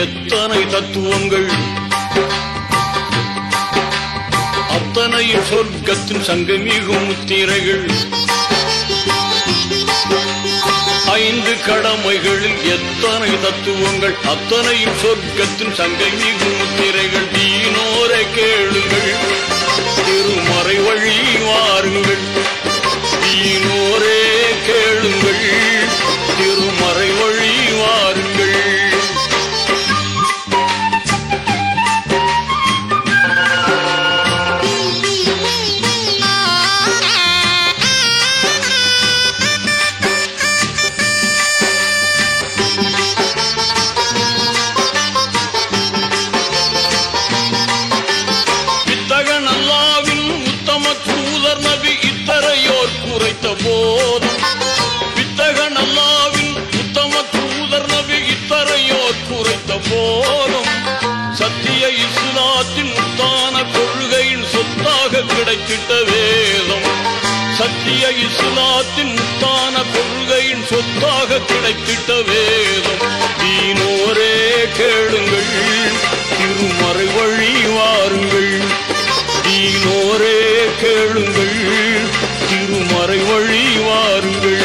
எத்தனை தத்துவங்கள், அத்தனையும் சொர்க்கத்தின் சங்கமிகும் முத்திரைகள். 5 கடமைகளில் எத்தனை தத்துவங்கள், அத்தனையும் சொர்க்கத்தின் சங்கமிகும் முத்திரைகள். தீனோரை கேளுங்கள், திருமறை வழி வாருங்கள். தீனோரே கேளுங்கள், திருமறை வழி வாருங்கள். வித்தகன் அல்லாவின் உத்தம தூதர் நபி இத்தரையோர் குறைத்த போதும், வித்தகன் அல்லாவின் உத்தம தூதர் நபி இத்தரையோர் குறைத்த போதும், சத்திய இஸ்லாத்தின் முத்தான கொள்கையின் சொத்தாக கிடைத்திட்ட வேதம், சத்திய இஸ்லாத்தின் முத்தான கொள்கையின் சொத்தாக கிடைத்திட்ட வேதம். தீனோரே கேளுங்கள், திருமறை வழி வாருங்கள். தீனோரே கேளுங்கள், திருமறை வழி வாருங்கள்.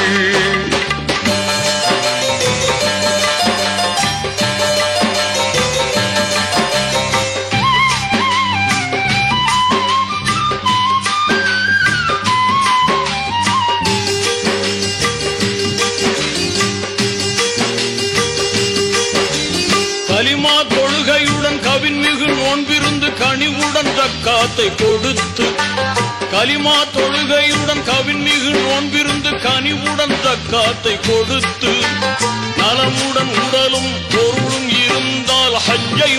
கலிமா தொழுகையுடன் கவின்மிகு நோன்பிருந்து கனிவுடன் ஜக்காத்தை கொடுத்து, கலிமா தொழுகையுடன் கவின்மிகு நோன்பிருந்து கனிவுடன் ஜக்காத்தை கொடுத்து, நலமுடன் உடலும் பொருளும் இருந்தால் ஹஜ்ஜை